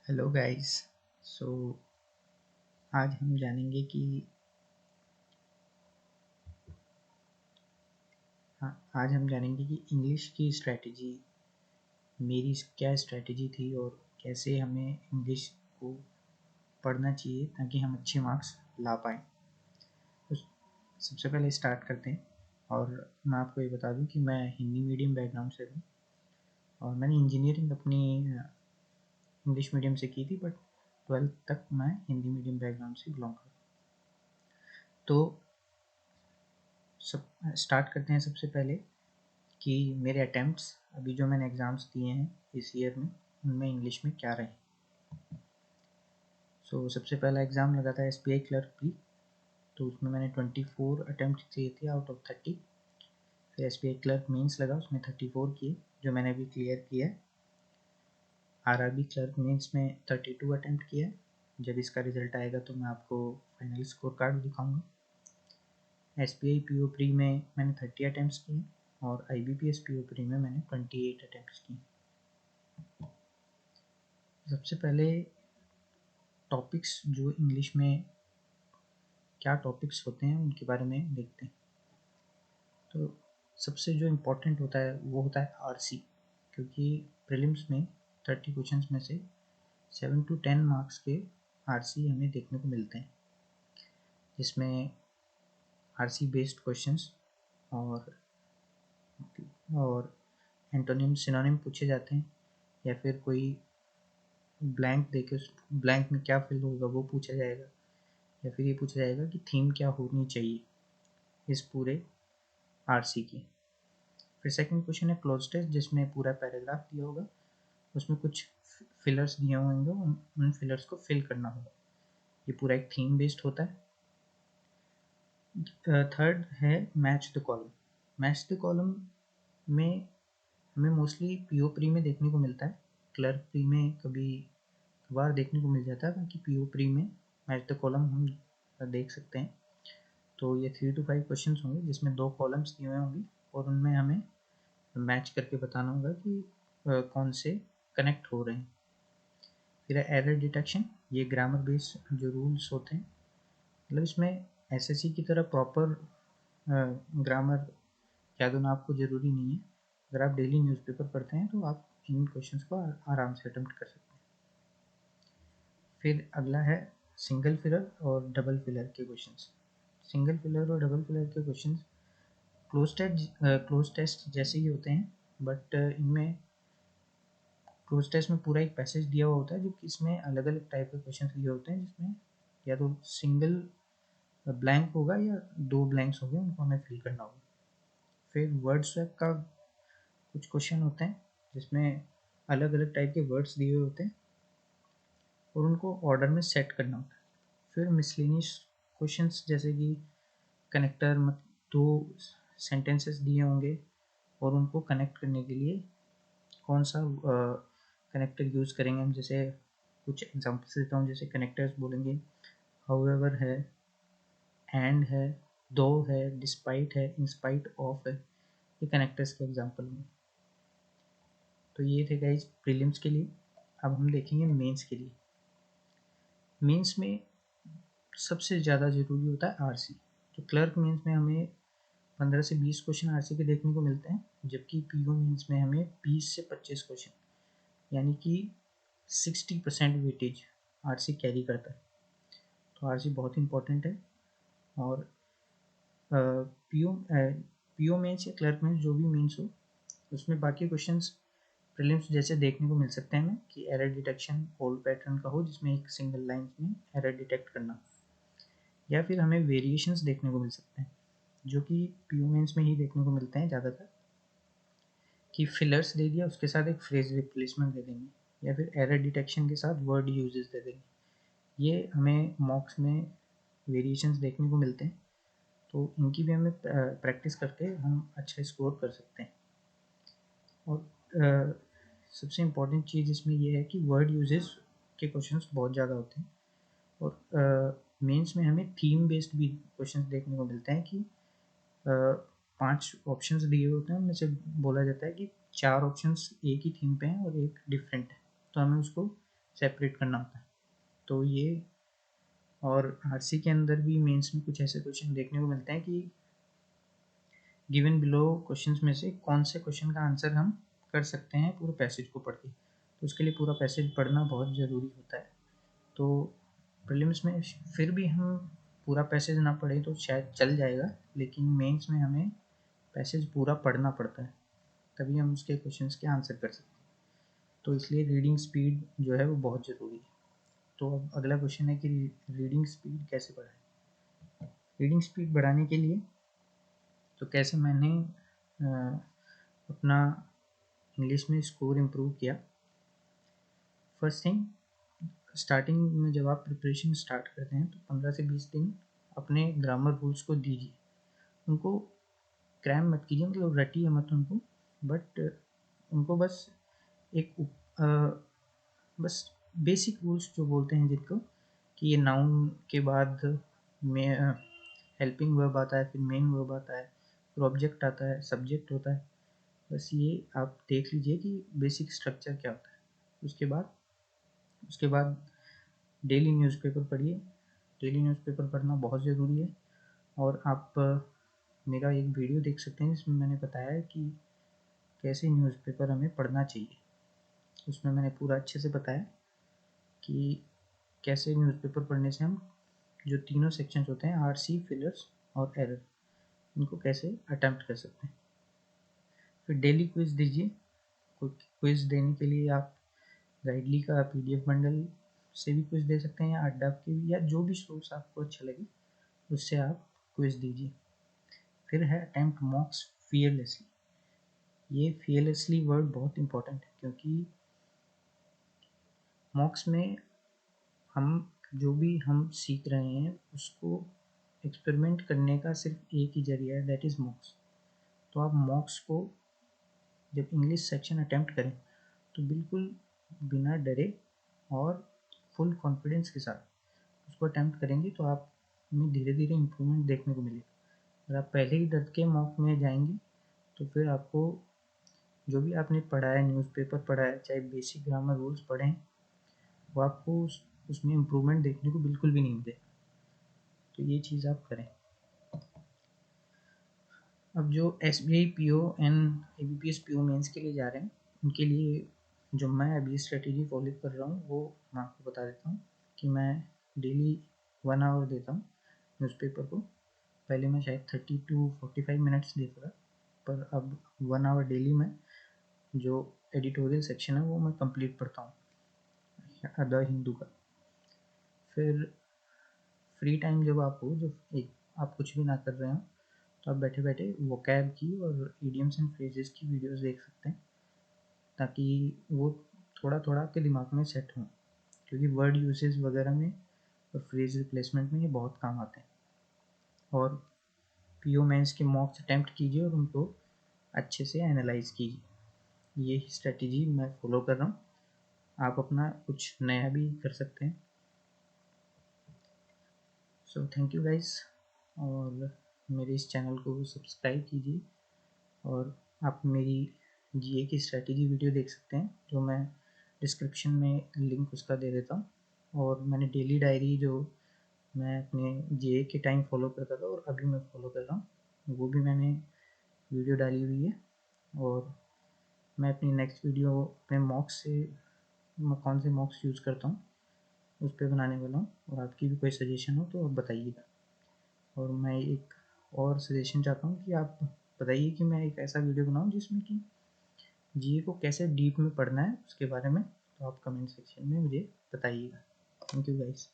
Hello guys. सो आज हम जानेंगे कि आज हम जानेंगे कि इंग्लिश की स्ट्रैटेजी, मेरी क्या स्ट्रैटेजी थी और कैसे हमें इंग्लिश को पढ़ना चाहिए ताकि हम अच्छे मार्क्स ला पाएँ। तो सबसे पहले स्टार्ट करते हैं। और मैं आपको ये बता दूं कि मैं हिंदी मीडियम बैकग्राउंड से हूँ और मैंने इंजीनियरिंग अपनी इंग्लिश मीडियम से की थी, बट 12th तक मैं हिंदी मीडियम बैकग्राउंड से बिलोंग करता हूँ। तो सब स्टार्ट करते हैं सबसे पहले कि मेरे अटेम्प्ट्स अभी जो मैंने एग्ज़ाम्स दिए हैं इस ईयर में, उनमें इंग्लिश में क्या रहे। सबसे पहला एग्ज़ाम लगा था SBI क्लर्क की, तो उसमें मैंने 24 अटेम्प्ट किए थे आउट ऑफ 30। फिर SBI क्लर्क मेंस लगा, उसमें 34 किए जो मैंने अभी क्लियर किया है। RRB क्लर्क मेंस में 32 अटेम्प्ट किया है। जब इसका रिजल्ट आएगा तो मैं आपको फाइनल स्कोर कार्ड दिखाऊंगा। SBI PO प्री में मैंने 30 अटेम्प्ट्स किए और IBPS PO प्री में मैंने 28 अटेम्प्ट्स किए। सबसे पहले टॉपिक्स जो इंग्लिश में क्या टॉपिक्स होते हैं उनके बारे में देखते हैं। तो सबसे जो इम्पोर्टेंट होता है वो होता है RC, क्योंकि प्रीलिम्स में 30 क्वेश्चंस में से 7 to 10 मार्क्स के RC हमें देखने को मिलते हैं, जिसमें RC बेस्ड क्वेश्चंस और एंटोनिम सिनोनिम पूछे जाते हैं, या फिर कोई ब्लैंक देके उस ब्लैंक में क्या फिल होगा वो पूछा जाएगा, या फिर ये पूछा जाएगा कि थीम क्या होनी चाहिए इस पूरे RC की। फिर सेकंड क्वेश्चन है क्लोज टेस्ट, जिसमें पूरा पैराग्राफ दिया होगा, उसमें कुछ फिलर्स दिए होंगे, उन फिलर्स को फिल करना होगा। ये पूरा एक थीम बेस्ड होता है। थर्ड है match the column. Match the column में हमें मोस्टली PO प्री में देखने को मिलता है, क्लर्क प्री में कभी कभार देखने को मिल जाता है, बाकी PO प्री में मैच द कॉलम हम देख सकते हैं। तो ये 3 to 5 क्वेश्चन होंगे जिसमें 2 कॉलम्स दिए हुए होंगे और उनमें हमें मैच करके बताना होगा कि कौन से कनेक्ट हो रहे हैं। फिर है एरर डिटेक्शन। ये ग्रामर बेस्ड जो रूल्स होते हैं, मतलब इसमें SSC की तरह प्रॉपर ग्रामर याद होना आपको ज़रूरी नहीं है। अगर आप डेली न्यूज़पेपर पढ़ते हैं तो आप इन क्वेश्चंस को आराम से अटेम्प्ट कर सकते हैं। फिर अगला है सिंगल फिलर और डबल फिलर के क्वेश्चंस। सिंगल फिलर और डबल फिलर के क्वेश्चंस क्लोज टेस्ट जैसे ही होते हैं, बट इनमें क्लोज टेस्ट में पूरा एक पैसेज दिया हुआ होता है, जबकि इसमें अलग अलग टाइप के क्वेश्चन दिए होते हैं, जिसमें या तो सिंगल ब्लैंक होगा या 2 ब्लैंक्स होंगे, उनको हमें फिल करना होगा। फिर वर्ड स्वैप का कुछ क्वेश्चन होते हैं जिसमें अलग अलग टाइप के वर्ड्स दिए हुए होते हैं और उनको ऑर्डर में सेट करना होता है। फिर मिसलेनियस क्वेश्चंस जैसे कि कनेक्टर, दो सेंटेंसेस दिए होंगे और उनको कनेक्ट करने के लिए कौन सा कनेक्टर यूज़ करेंगे हम। जैसे कुछ एग्जांपल्स देता हूँ, जैसे कनेक्टर्स बोलेंगे हाउएवर है, एंड है, दो है, डिस्पाइट है, इंस्पाइट ऑफ है। ये कनेक्टर्स के एग्जांपल हैं। तो ये थे गाइस प्रीलिम्स के लिए। अब हम देखेंगे मेंस के लिए। मेंस में सबसे ज़्यादा ज़रूरी होता है RC। तो क्लर्क मेंस में हमें 15 से 20 क्वेश्चन RC के देखने को मिलते हैं, जबकि PO मेंस में हमें 20 से 25 क्वेश्चन, यानी कि 60% वेटेज RC कैरी करता है। तो RC बहुत इंपॉर्टेंट है। और PO मेंस या क्लर्क मेंस जो भी मेंस हो, उसमें बाकी क्वेश्चंस प्रीलिम्स जैसे देखने को मिल सकते हैं हमें, कि एरर डिटेक्शन ओल्ड पैटर्न का हो, जिसमें एक सिंगल लाइन में एरर डिटेक्ट करना, या फिर हमें वेरिएशंस देखने को मिल सकते हैं जो कि PO मेंस में ही देखने को मिलते हैं ज़्यादातर, कि फिलर्स दे दिया, उसके साथ एक फ्रेज रिप्लेसमेंट दे देंगे, या फिर एरर डिटेक्शन के साथ वर्ड यूजेस दे देंगे। ये हमें मॉक्स में वेरिएशंस देखने को मिलते हैं, तो इनकी भी हमें प्रैक्टिस करके हम अच्छा स्कोर कर सकते हैं। और सबसे इम्पॉर्टेंट चीज़ इसमें ये है कि वर्ड यूजेस के क्वेश्चंस बहुत ज़्यादा होते हैं। और मेंस में हमें थीम बेस्ड भी क्वेश्चंस देखने को मिलते हैं, कि 5 ऑप्शंस दिए होते हैं, उनमें से बोला जाता है कि 4 ऑप्शंस एक ही थीम पे हैं और एक डिफरेंट है, तो हमें उसको सेपरेट करना होता है। तो ये, और आरसी के अंदर भी मेंस में कुछ ऐसे क्वेश्चन देखने को मिलते हैं कि गिवन बिलो क्वेश्चंस में से कौन से क्वेश्चन का आंसर हम कर सकते हैं पूरे पैसेज को पढ़ के। तो उसके लिए पूरा पैसेज पढ़ना बहुत ज़रूरी होता है। तो प्रीलिम्स में फिर भी हम पूरा पैसेज ना पढ़े तो शायद चल जाएगा, लेकिन मेंस में हमें पैसेज पूरा पढ़ना पड़ता है, तभी हम उसके क्वेश्चंस के आंसर कर सकते हैं। तो इसलिए रीडिंग स्पीड जो है वो बहुत ज़रूरी है। तो अब अगला क्वेश्चन है कि रीडिंग स्पीड कैसे बढ़ाएं। रीडिंग स्पीड बढ़ाने के लिए तो कैसे मैंने अपना इंग्लिश में स्कोर इम्प्रूव किया। फर्स्ट थिंग, स्टार्टिंग में जब आप प्रिपरेशन स्टार्ट करते हैं तो 15 से 20 दिन अपने ग्रामर रूल्स को दीजिए। उनको क्रैम मत कीजिए, मतलब रटिए मत उनको, बट उनको बस एक बस बेसिक रूल्स जो बोलते हैं जिनको, कि ये नाउन के बाद में हेल्पिंग वर्ब आता है, फिर मेन वर्ब आता है, फिर ऑब्जेक्ट आता है, सब्जेक्ट होता है। बस ये आप देख लीजिए कि बेसिक स्ट्रक्चर क्या होता है। उसके बाद डेली न्यूज़पेपर पढ़िए। डेली न्यूज़पेपर पढ़ना बहुत ज़रूरी है। और आप मेरा एक वीडियो देख सकते हैं जिसमें मैंने बताया है कि कैसे न्यूज़पेपर हमें पढ़ना चाहिए। उसमें मैंने पूरा अच्छे से बताया कि कैसे न्यूज़पेपर पढ़ने से हम जो तीनों सेक्शंस होते हैं, आरसी, फिलर्स और एरर, इनको कैसे अटेम्प्ट कर सकते हैं। फिर डेली क्विज दीजिए। क्विज देने के लिए आप गाइडली का पीडीएफ बंडल से भी क्विज दे सकते हैं, या अड्डा के भी, या जो भी सोर्स आपको अच्छा लगे उससे आप क्विज दीजिए। फिर है अटेम्प्ट मॉक्स फियरलेसली। ये फियरलेसली वर्ड बहुत इंपॉर्टेंट है, क्योंकि मॉक्स में हम जो भी हम सीख रहे हैं उसको एक्सपेरिमेंट करने का सिर्फ एक ही जरिया है, दैट इज़ मॉक्स। तो आप मॉक्स को जब इंग्लिश सेक्शन अटेम्प्ट करें तो बिल्कुल बिना डरे और फुल कॉन्फिडेंस के साथ उसको अटेम्प्ट करेंगे तो आप में धीरे धीरे इम्प्रूवमेंट देखने को मिलेगा। अगर आप पहले ही डर के मॉक में जाएंगे तो फिर आपको जो भी आपने पढ़ा है, न्यूज़पेपर पढ़ा है, चाहे बेसिक ग्रामर रूल्स पढ़े हैं, वो आपको उसमें इम्प्रूवमेंट देखने को बिल्कुल भी नहीं मिलेगा। तो ये चीज़ आप करें। अब जो SBI PO and ABPS PO mains के लिए जा रहे हैं, उनके लिए जो मैं अभी स्ट्रेटेजी फॉलो कर रहा हूँ वो मैं आपको बता देता हूँ कि मैं डेली 1 आवर देता हूँ न्यूज़पेपर को। पहले मैं शायद 30 to 45 मिनट्स देता था, पर अब 1 आवर डेली में जो एडिटोरियल सेक्शन है वो मैं कंप्लीट पढ़ता हूँ, द हिंदू का। फिर फ्री टाइम जब आप हो, जब एक आप कुछ भी ना कर रहे हो, तो आप बैठे बैठे वोकैब की और इडियम्स एंड फ्रेजेस की वीडियोस देख सकते हैं, ताकि वो थोड़ा थोड़ा आपके दिमाग में सेट हों, क्योंकि वर्ड यूसेज वगैरह में और फ्रेज रिप्लेसमेंट में ये बहुत काम आते हैं। और PO मेंस के मॉक्स अटैम्प्ट कीजिए और उनको अच्छे से एनालाइज कीजिए। ये स्ट्रेटेजी मैं फॉलो कर रहा हूँ, आप अपना कुछ नया भी कर सकते हैं। सो थैंक यू गाइस, और मेरे इस चैनल को सब्सक्राइब कीजिए। और आप मेरी GA की स्ट्रेटेजी वीडियो देख सकते हैं, जो मैं डिस्क्रिप्शन में लिंक उसका दे देता हूँ। और मैंने डेली डायरी जो मैं अपने GA के टाइम फॉलो करता था और अभी मैं फॉलो कर रहा हूँ, वो भी मैंने वीडियो डाली हुई है। और मैं अपनी नेक्स्ट वीडियो अपने मॉक्स से, मैं कौन से मॉक्स यूज़ करता हूँ उस पर बनाने वाला हूँ, और आपकी भी कोई सजेशन हो तो आप बताइएगा। और मैं एक और सजेशन चाहता हूँ कि आप बताइए कि मैं एक ऐसा वीडियो बनाऊँ जिसमें कि GA को कैसे डीप में पढ़ना है उसके बारे में, तो आप कमेंट सेक्शन में मुझे बताइएगा। Thank you guys.